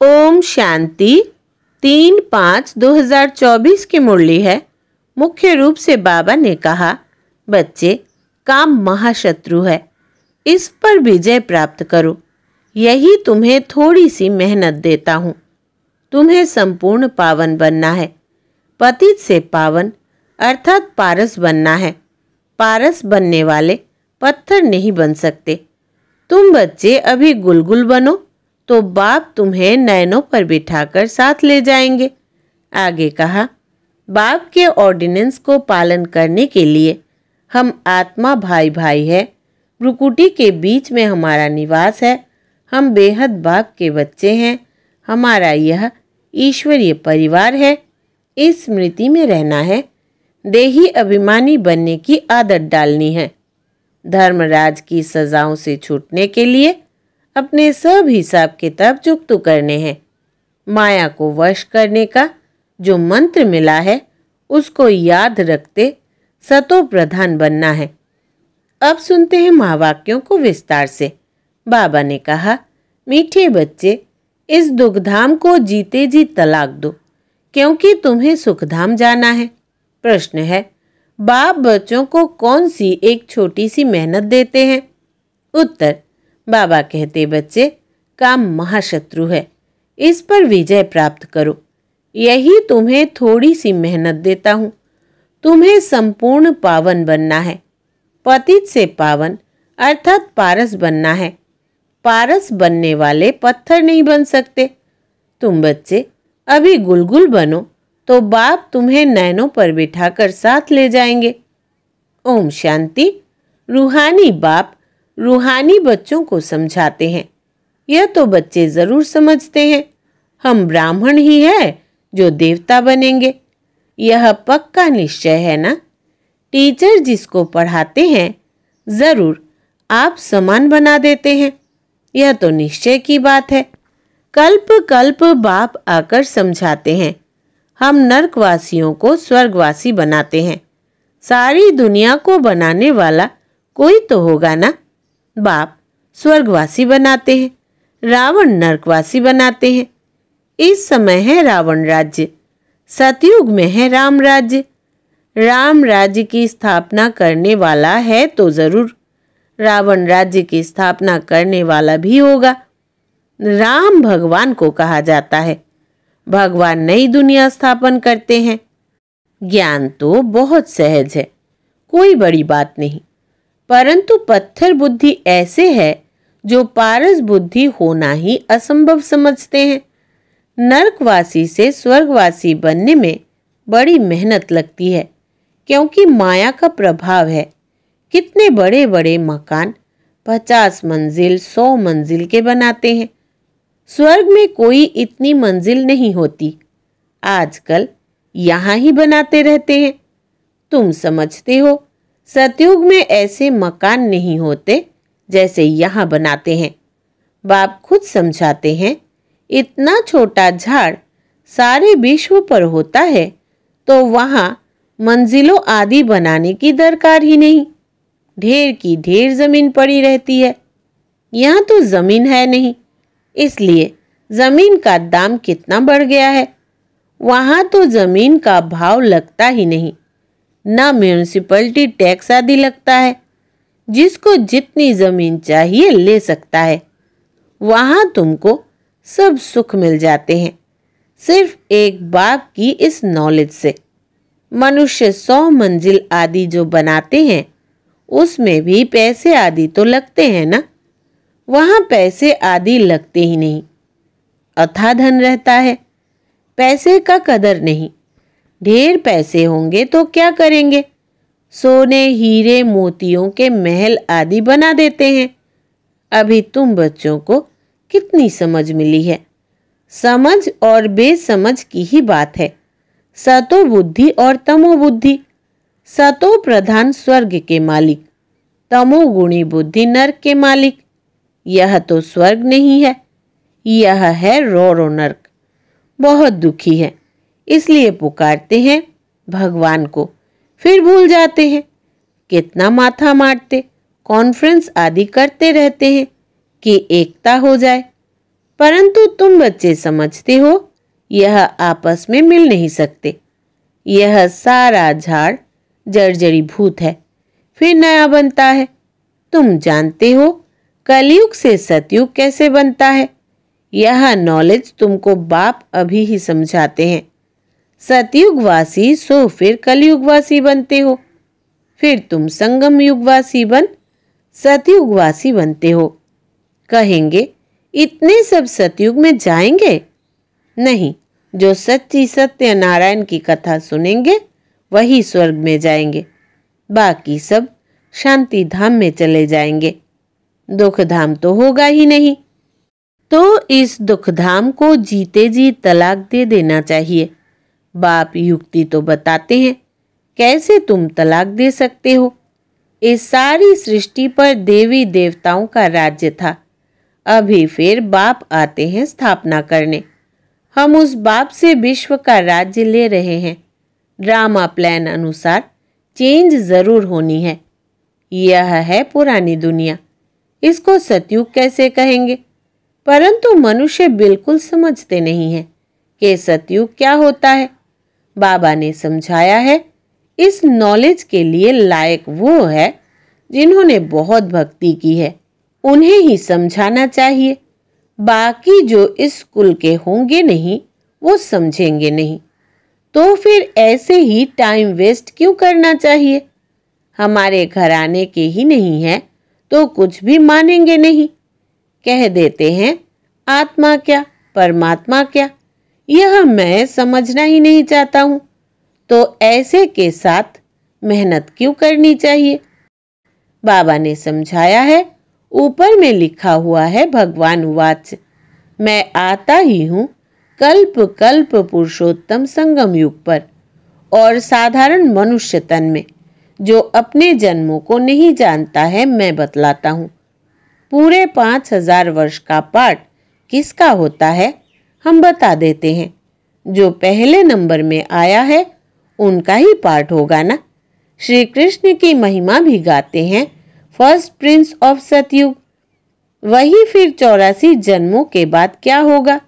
ओम शांति 3/5/2024 की मुरली है। मुख्य रूप से बाबा ने कहा, बच्चे, काम महाशत्रु है, इस पर विजय प्राप्त करो। यही तुम्हें थोड़ी सी मेहनत देता हूँ। तुम्हें संपूर्ण पावन बनना है। पतित से पावन अर्थात पारस बनना है। पारस बनने वाले पत्थर नहीं बन सकते। तुम बच्चे अभी गुलगुल बनो तो बाप तुम्हें नैनों पर बिठाकर साथ ले जाएंगे। आगे कहा, बाप के ऑर्डिनेंस को पालन करने के लिए हम आत्मा भाई भाई है। भ्रुकुटी के बीच में हमारा निवास है। हम बेहद बाप के बच्चे हैं। हमारा यह ईश्वरीय परिवार है। इस स्मृति में रहना है। देही अभिमानी बनने की आदत डालनी है। धर्मराज की सजाओं से छूटने के लिए अपने सब हिसाब किताब चुकतू करने हैं। माया को वश करने का जो मंत्र मिला है उसको याद रखते सतो प्रधान बनना है। अब सुनते हैं महावाक्यों को विस्तार से। बाबा ने कहा, मीठे बच्चे, इस दुखधाम को जीते जी तलाक दो, क्योंकि तुम्हें सुखधाम जाना है। प्रश्न है, बाप बच्चों को कौन सी एक छोटी सी मेहनत देते हैं? उत्तर, बाबा कहते, बच्चे, काम महाशत्रु है, इस पर विजय प्राप्त करो। यही तुम्हें थोड़ी सी मेहनत देता हूँ। तुम्हें संपूर्ण पावन बनना है। पतित से पावन अर्थात पारस बनना है। पारस बनने वाले पत्थर नहीं बन सकते। तुम बच्चे अभी गुलगुल बनो तो बाप तुम्हें नैनों पर बिठाकर साथ ले जाएंगे। ओम शांति। रूहानी बाप रूहानी बच्चों को समझाते हैं। यह तो बच्चे जरूर समझते हैं। हम ब्राह्मण ही है जो देवता बनेंगे। यह पक्का निश्चय है ना? टीचर जिसको पढ़ाते हैं जरूर आप समान बना देते हैं। यह तो निश्चय की बात है। कल्प कल्प बाप आकर समझाते हैं। हम नरकवासियों को स्वर्गवासी बनाते हैं। सारी दुनिया को बनाने वाला कोई तो होगा ना? बाप स्वर्गवासी बनाते हैं, रावण नरकवासी बनाते हैं। इस समय है रावण राज्य, सतयुग में है राम राज्य। राम राज्य की स्थापना करने वाला है तो जरूर रावण राज्य की स्थापना करने वाला भी होगा। राम भगवान को कहा जाता है। भगवान नई दुनिया स्थापन करते हैं। ज्ञान तो बहुत सहज है, कोई बड़ी बात नहीं, परंतु पत्थर बुद्धि ऐसे है जो पारस बुद्धि होना ही असंभव समझते हैं। नरकवासी से स्वर्गवासी बनने में बड़ी मेहनत लगती है, क्योंकि माया का प्रभाव है। कितने बड़े बड़े मकान 50 मंजिल 100 मंजिल के बनाते हैं। स्वर्ग में कोई इतनी मंजिल नहीं होती। आजकल यहाँ ही बनाते रहते हैं। तुम समझते हो, सतयुग में ऐसे मकान नहीं होते जैसे यहाँ बनाते हैं। बाप खुद समझाते हैं, इतना छोटा झाड़ सारे विश्व पर होता है तो वहाँ मंजिलों आदि बनाने की दरकार ही नहीं। ढेर की ढेर जमीन पड़ी रहती है। यहाँ तो जमीन है नहीं, इसलिए जमीन का दाम कितना बढ़ गया है। वहाँ तो जमीन का भाव लगता ही नहीं, ना म्यूनिसिपैलिटी टैक्स आदि लगता है। जिसको जितनी जमीन चाहिए ले सकता है। वहाँ तुमको सब सुख मिल जाते हैं, सिर्फ एक बाप की इस नॉलेज से। मनुष्य 100 मंजिल आदि जो बनाते हैं उसमें भी पैसे आदि तो लगते हैं ना? वहाँ पैसे आदि लगते ही नहीं। अथाह धन रहता है, पैसे का कदर नहीं। ढेर पैसे होंगे तो क्या करेंगे? सोने हीरे मोतियों के महल आदि बना देते हैं। अभी तुम बच्चों को कितनी समझ मिली है? समझ और बेसमझ की ही बात है। सतो बुद्धि और तमो बुद्धि। सतो प्रधान स्वर्ग के मालिक, तमोगुणी बुद्धि नरक के मालिक। यह तो स्वर्ग नहीं है, यह है रोरो नरक। बहुत दुखी है, इसलिए पुकारते हैं भगवान को, फिर भूल जाते हैं। कितना माथा मारते, कॉन्फ्रेंस आदि करते रहते हैं कि एकता हो जाए। परंतु तुम बच्चे समझते हो यह आपस में मिल नहीं सकते। यह सारा झाड़ जर्जरी भूत है, फिर नया बनता है। तुम जानते हो कलयुग से सतयुग कैसे बनता है। यह नॉलेज तुमको बाप अभी ही समझाते हैं। सतयुगवासी सो फिर कलयुगवासी बनते हो, फिर तुम संगम युगवासी बन सतयुगवासी बनते हो। कहेंगे इतने सब सतयुग में जाएंगे? नहीं, जो सच्ची सत्य नारायण की कथा सुनेंगे वही स्वर्ग में जाएंगे, बाकी सब शांति धाम में चले जाएंगे। दुख धाम तो होगा ही नहीं। तो इस दुख धाम को जीते जी तलाक दे देना चाहिए। बाप युक्ति तो बताते हैं कैसे तुम तलाक दे सकते हो। इस सारी सृष्टि पर देवी देवताओं का राज्य था। अभी फिर बाप आते हैं स्थापना करने। हम उस बाप से विश्व का राज्य ले रहे हैं। ड्रामा प्लान अनुसार चेंज जरूर होनी है। यह है पुरानी दुनिया, इसको सतयुग कैसे कहेंगे? परंतु मनुष्य बिल्कुल समझते नहीं है कि सतयुग क्या होता है। बाबा ने समझाया है, इस नॉलेज के लिए लायक वो है जिन्होंने बहुत भक्ति की है, उन्हें ही समझाना चाहिए। बाकी जो इस कुल के होंगे नहीं वो समझेंगे नहीं। तो फिर ऐसे ही टाइम वेस्ट क्यों करना चाहिए? हमारे घराने के ही नहीं है तो कुछ भी मानेंगे नहीं। कह देते हैं आत्मा क्या परमात्मा क्या, यह मैं समझना ही नहीं चाहता हूं। तो ऐसे के साथ मेहनत क्यों करनी चाहिए? बाबा ने समझाया है, ऊपर में लिखा हुआ है भगवान उवाच, मैं आता ही हूं कल्प कल्प पुरुषोत्तम संगम युग पर और साधारण मनुष्य तन में। जो अपने जन्मों को नहीं जानता है मैं बतलाता हूं। पूरे 5000 वर्ष का पाठ किसका होता है हम बता देते हैं। जो पहले नंबर में आया है उनका ही पाठ होगा ना। श्री कृष्ण की महिमा भी गाते हैं, फर्स्ट प्रिंस ऑफ सतयुग। वही फिर 84 जन्मों के बाद क्या होगा?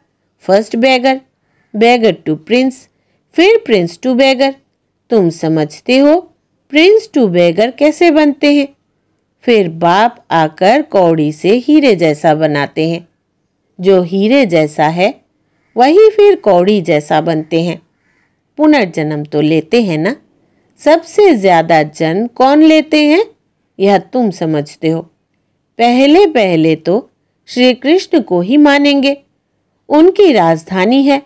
First beggar, beggar to prince, फिर प्रिंस टू बेगर। तुम समझते हो प्रिंस टू बेगर कैसे बनते हैं? फिर बाप आकर कौड़ी से हीरे जैसा बनाते हैं। जो हीरे जैसा है वही फिर कौड़ी जैसा बनते हैं। पुनर्जन्म तो लेते हैं ना। सबसे ज्यादा जन्म कौन लेते हैं यह तुम समझते हो। पहले पहले तो श्री कृष्ण को ही मानेंगे, उनकी राजधानी है।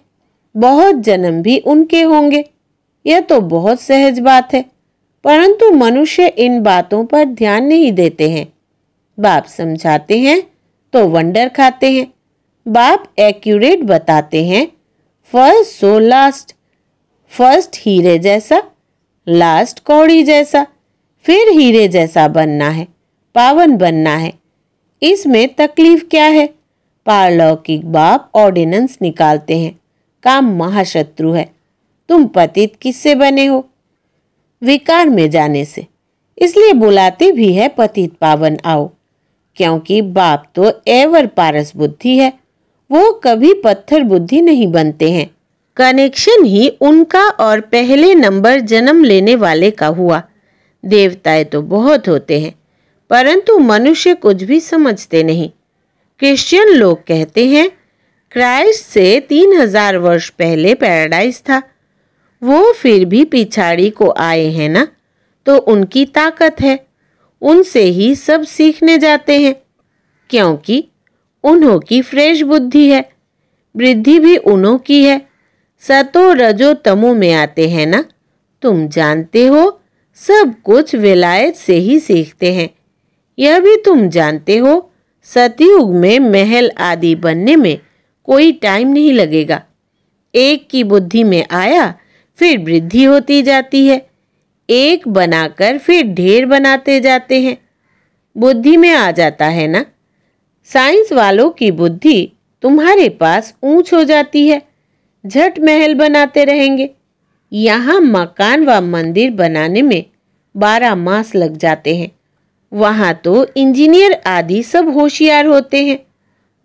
बहुत जन्म भी उनके होंगे, यह तो बहुत सहज बात है। परंतु मनुष्य इन बातों पर ध्यान नहीं देते हैं। बाप समझाते हैं तो वंडर खाते हैं। बाप एक्यूरेट बताते हैं, फर्स्ट सो लास्ट, फर्स्ट हीरे जैसा, लास्ट कौड़ी जैसा, फिर हीरे जैसा बनना है, पावन बनना है। इसमें तकलीफ क्या है? पारलौकिक बाप ऑर्डिनेंस निकालते हैं, काम महाशत्रु है। तुम पतित किससे बने हो? विकार में जाने से। इसलिए बुलाते भी है पतित पावन आओ, क्योंकि बाप तो एवर पारस बुद्धि है, वो कभी पत्थर बुद्धि नहीं बनते हैं। कनेक्शन ही उनका और पहले नंबर जन्म लेने वाले का हुआ। देवताएं तो बहुत होते हैं, परंतु मनुष्य कुछ भी समझते नहीं। क्रिश्चियन लोग कहते हैं क्राइस्ट से 3000 वर्ष पहले पैराडाइज था। वो फिर भी पिछाड़ी को आए हैं ना, तो उनकी ताकत है। उनसे ही सब सीखने जाते हैं, क्योंकि उन्हों की फ्रेश बुद्धि है। वृद्धि भी उन्हों की है। सतो रजो तमो में आते हैं ना। तुम जानते हो सब कुछ विलायत से ही सीखते हैं। यह भी तुम जानते हो सतयुग में महल आदि बनने में कोई टाइम नहीं लगेगा। एक की बुद्धि में आया फिर वृद्धि होती जाती है। एक बनाकर फिर ढेर बनाते जाते हैं। बुद्धि में आ जाता है ना। साइंस वालों की बुद्धि तुम्हारे पास ऊंच हो जाती है, झट महल बनाते रहेंगे। यहाँ मकान व मंदिर बनाने में 12 मास लग जाते हैं। वहाँ तो इंजीनियर आदि सब होशियार होते हैं।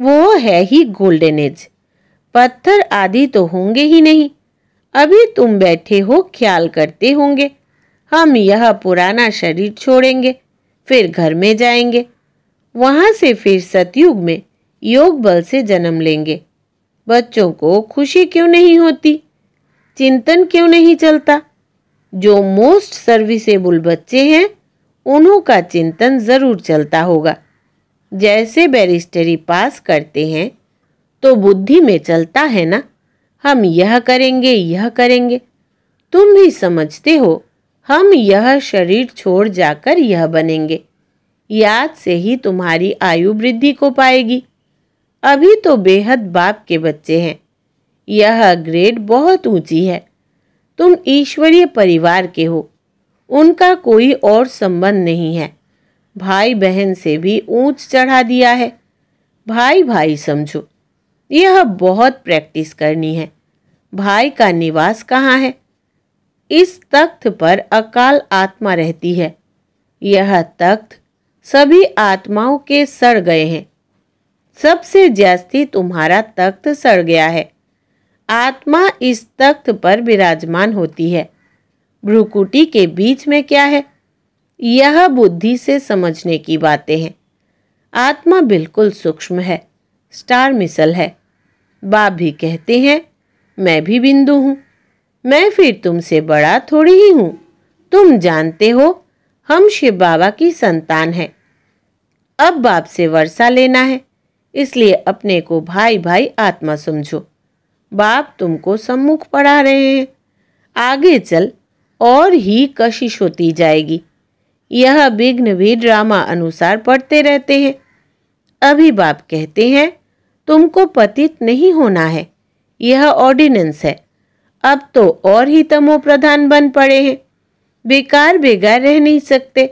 वो है ही गोल्डन एज। पत्थर आदि तो होंगे ही नहीं। अभी तुम बैठे हो, ख्याल करते होंगे हम यह पुराना शरीर छोड़ेंगे, फिर घर में जाएंगे, वहां से फिर सतयुग में योग बल से जन्म लेंगे। बच्चों को खुशी क्यों नहीं होती? चिंतन क्यों नहीं चलता? जो मोस्ट सर्विसेबल बच्चे हैं उन्हों का चिंतन जरूर चलता होगा। जैसे बैरिस्टरी पास करते हैं तो बुद्धि में चलता है ना, हम यह करेंगे, यह करेंगे। तुम भी समझते हो हम यह शरीर छोड़ जाकर यह बनेंगे। याद से ही तुम्हारी आयु वृद्धि को पाएगी। अभी तो बेहद बाप के बच्चे हैं। यह ग्रेड बहुत ऊंची है। तुम ईश्वरीय परिवार के हो, उनका कोई और संबंध नहीं है। भाई बहन से भी ऊंच चढ़ा दिया है। भाई भाई समझो। यह बहुत प्रैक्टिस करनी है। भाई का निवास कहाँ है? इस तख्त पर अकाल आत्मा रहती है। यह तख्त सभी आत्माओं के सड़ गए हैं। सबसे जास्ती तुम्हारा तख्त सड़ गया है। आत्मा इस तख्त पर विराजमान होती है। भ्रुकुटी के बीच में क्या है? यह बुद्धि से समझने की बातें हैं। आत्मा बिल्कुल सूक्ष्म है, स्टार मिसल है। बाप भी कहते हैं मैं भी बिंदु हूँ। मैं फिर तुमसे बड़ा थोड़ी ही हूँ। तुम जानते हो हम शिव बाबा की संतान हैं। अब बाप से वर्षा लेना है, इसलिए अपने को भाई भाई आत्मा समझो। बाप तुमको सम्मुख पढ़ा रहे हैं। आगे चल और ही कशिश होती जाएगी। यह विघ्न भी ड्रामा अनुसार पढ़ते रहते हैं। अभी बाप कहते हैं तुमको पतित नहीं होना है, यह ऑर्डिनेंस है। अब तो और ही तमो प्रधान बन पड़े हैं। बेकार बेकार रह नहीं सकते।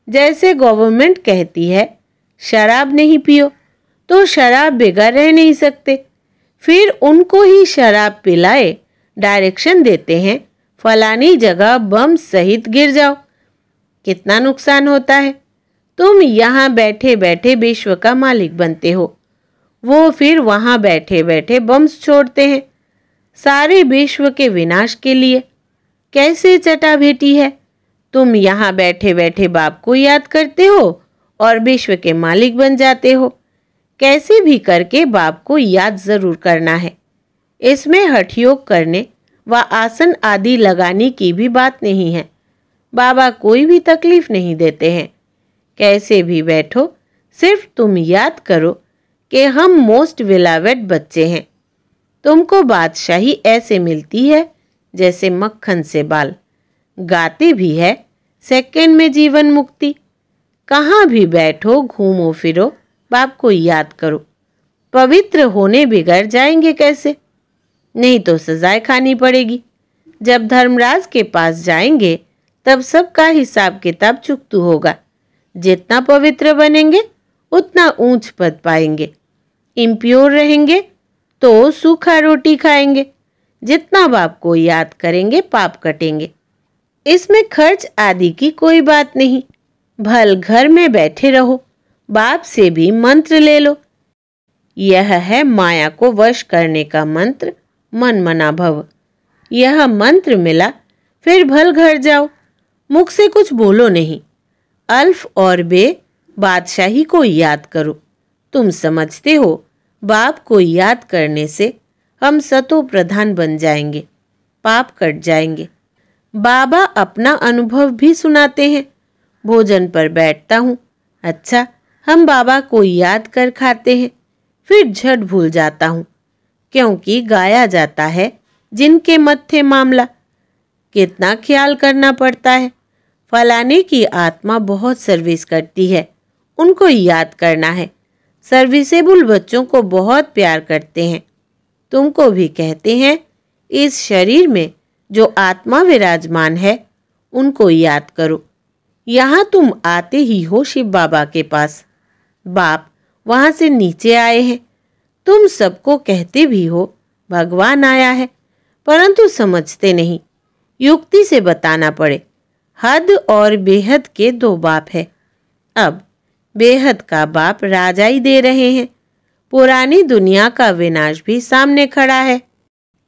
जैसे गवर्नमेंट कहती है शराब नहीं पियो, तो शराब बेकार रह नहीं सकते। फिर उनको ही शराब पिलाए डायरेक्शन देते हैं फलानी जगह बम सहित गिर जाओ। कितना नुकसान होता है। तुम यहाँ बैठे बैठे विश्व का मालिक बनते हो, वो फिर वहाँ बैठे बैठे बम्स छोड़ते हैं सारे विश्व के विनाश के लिए। कैसे चटा भेटी है। तुम यहाँ बैठे बैठे बाप को याद करते हो और विश्व के मालिक बन जाते हो। कैसे भी करके बाप को याद जरूर करना है। इसमें हठ योग करने व आसन आदि लगाने की भी बात नहीं है। बाबा कोई भी तकलीफ नहीं देते हैं। कैसे भी बैठो, सिर्फ तुम याद करो कि हम मोस्ट बिलवेड बच्चे हैं। तुमको बादशाही ऐसे मिलती है जैसे मक्खन से बाल। गाते भी है सेकंड में जीवन मुक्ति। कहाँ भी बैठो, घूमो फिरो, बाप को याद करो। पवित्र होने बिगड़ जाएंगे कैसे? नहीं तो सजाएं खानी पड़ेगी। जब धर्मराज के पास जाएंगे तब सबका हिसाब किताब चुकतू होगा। जितना पवित्र बनेंगे उतना ऊंच पद पाएंगे। इम्प्योर रहेंगे तो सूखा रोटी खाएंगे। जितना बाप को याद करेंगे पाप कटेंगे। इसमें खर्च आदि की कोई बात नहीं। भल घर में बैठे रहो, बाप से भी मंत्र ले लो। यह है माया को वश करने का मंत्र, मन मना भव। यह मंत्र मिला फिर भल घर जाओ। मुख से कुछ बोलो नहीं। अल्फ और बे बादशाही को याद करो। तुम समझते हो बाप को याद करने से हम सतो प्रधान बन जाएंगे, पाप कट जाएंगे। बाबा अपना अनुभव भी सुनाते हैं। भोजन पर बैठता हूँ, अच्छा हम बाबा को याद कर खाते हैं, फिर झट भूल जाता हूँ, क्योंकि गाया जाता है जिनके मत्थे मामला। कितना ख्याल करना पड़ता है। फलाने की आत्मा बहुत सर्विस करती है, उनको याद करना है। सर्विसेबल बच्चों को बहुत प्यार करते हैं। तुमको भी कहते हैं इस शरीर में जो आत्मा विराजमान है उनको याद करो। यहाँ तुम आते ही हो शिव बाबा के पास। बाप वहाँ से नीचे आए हैं। तुम सबको कहते भी हो भगवान आया है, परंतु समझते नहीं। युक्ति से बताना पड़े। हद और बेहद के दो बाप है। अब बेहद का बाप राजाई दे रहे हैं। पुरानी दुनिया का विनाश भी सामने खड़ा है।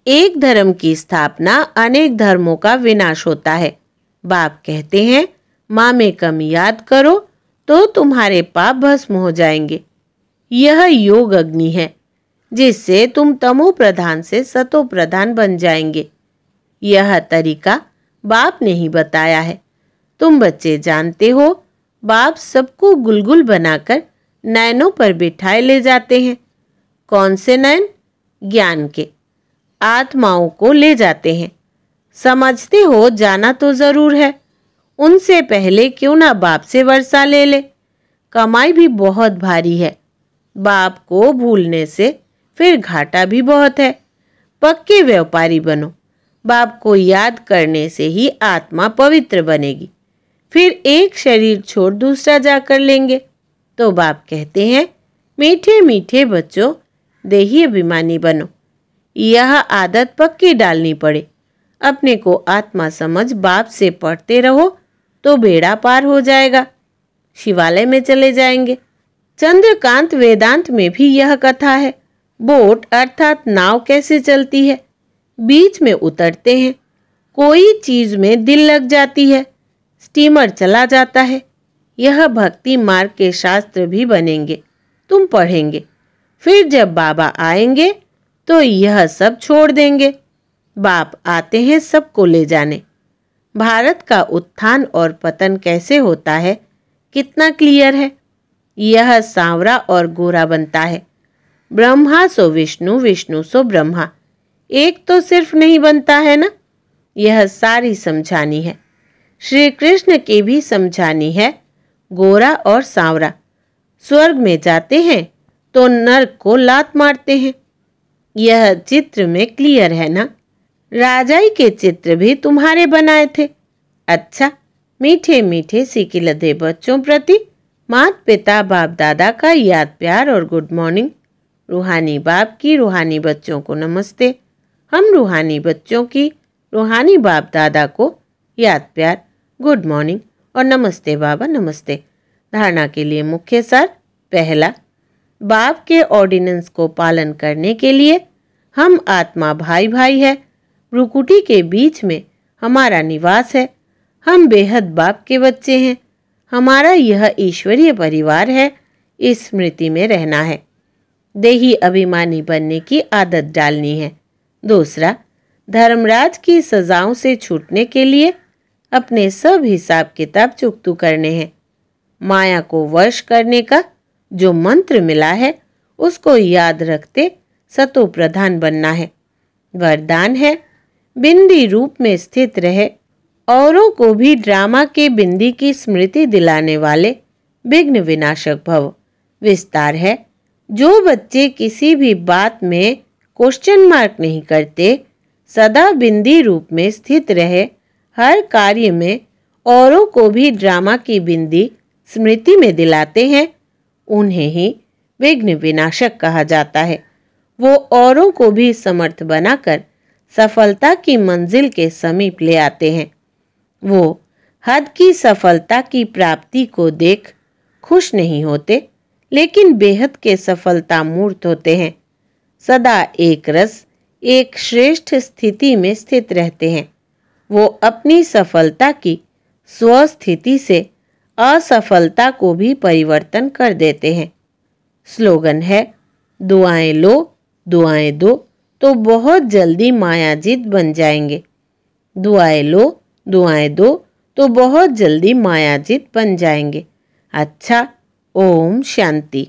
एक धर्म की स्थापना अनेक धर्मों का विनाश होता है। बाप कहते हैं, माँ में कमी याद करो तो तुम्हारे पाप भस्म हो जाएंगे। यह योग अग्नि है जिससे तुम तमो प्रधान से सतो प्रधान बन जाएंगे। यह तरीका बाप ने ही बताया है। तुम बच्चे जानते हो, बाप सबको गुलगुल बनाकर नैनों पर बिठाए ले जाते हैं। कौन से नैन? ज्ञान के। आत्माओं को ले जाते हैं। समझते हो, जाना तो जरूर है। उनसे पहले क्यों ना बाप से वर्षा ले ले। कमाई भी बहुत भारी है। बाप को भूलने से फिर घाटा भी बहुत है। पक्के व्यापारी बनो। बाप को याद करने से ही आत्मा पवित्र बनेगी। फिर एक शरीर छोड़ दूसरा जाकर लेंगे। तो बाप कहते हैं, मीठे मीठे बच्चों, देही अभिमानी बनो। यह आदत पक्की डालनी पड़े। अपने को आत्मा समझ बाप से पढ़ते रहो तो बेड़ा पार हो जाएगा। शिवालय में चले जाएंगे। चंद्रकांत वेदांत में भी यह कथा है। बोट अर्थात नाव कैसे चलती है? बीच में उतरते हैं, कोई चीज में दिल लग जाती है, स्टीमर चला जाता है। यह भक्ति मार्ग के शास्त्र भी बनेंगे, तुम पढ़ेंगे। फिर जब बाबा आएंगे तो यह सब छोड़ देंगे। बाप आते हैं सबको ले जाने। भारत का उत्थान और पतन कैसे होता है कितना क्लियर है। यह सांवरा और गोरा बनता है। ब्रह्मा सो विष्णु, विष्णु सो ब्रह्मा। एक तो सिर्फ नहीं बनता है ना। यह सारी समझानी है। श्री कृष्ण की भी समझानी है। गोरा और सांवरा स्वर्ग में जाते हैं तो नर्क को लात मारते हैं। यह चित्र में क्लियर है ना। राजाई के चित्र भी तुम्हारे बनाए थे। अच्छा, मीठे मीठे सिकिलधे बच्चों प्रति माता पिता बाप दादा का याद प्यार और गुड मॉर्निंग। रूहानी बाप की रूहानी बच्चों को नमस्ते। हम रूहानी बच्चों की रूहानी बाप दादा को याद प्यार, गुड मॉर्निंग और नमस्ते बाबा नमस्ते। धारणा के लिए मुख्य सार। पहला, बाप के ऑर्डिनेंस को पालन करने के लिए हम आत्मा भाई भाई है। भ्रुकुटी के बीच में हमारा निवास है। हम बेहद बाप के बच्चे हैं। हमारा यह ईश्वरीय परिवार है। इस स्मृति में रहना है। देही अभिमानी बनने की आदत डालनी है। दूसरा, धर्मराज की सजाओं से छूटने के लिए अपने सब हिसाब किताब चुकतू करने हैं। माया को वश करने का जो मंत्र मिला है उसको याद रखते सतो प्रधान बनना है। वरदान है, बिंदी रूप में स्थित रहे, औरों को भी ड्रामा के बिंदी की स्मृति दिलाने वाले विघ्न विनाशक भव। विस्तार है, जो बच्चे किसी भी बात में क्वेश्चन मार्क नहीं करते, सदा बिंदी रूप में स्थित रहे, हर कार्य में औरों को भी ड्रामा की बिंदी स्मृति में दिलाते हैं, उन्हें ही विघ्न विनाशक कहा जाता है। वो औरों को भी समर्थ बनाकर सफलता की मंजिल के समीप ले आते हैं। वो हद की सफलता की प्राप्ति को देख खुश नहीं होते, लेकिन बेहद के सफलता मूर्त होते हैं। सदा एक रस, एक श्रेष्ठ स्थिति में स्थित रहते हैं। वो अपनी सफलता की स्वस्थिति से असफलता को भी परिवर्तन कर देते हैं। स्लोगन है, दुआएं लो दुआएं दो तो बहुत जल्दी मायाजीत बन जाएंगे। दुआएं लो दुआएं दो तो बहुत जल्दी मायाजीत बन जाएंगे। अच्छा, ओम शांति।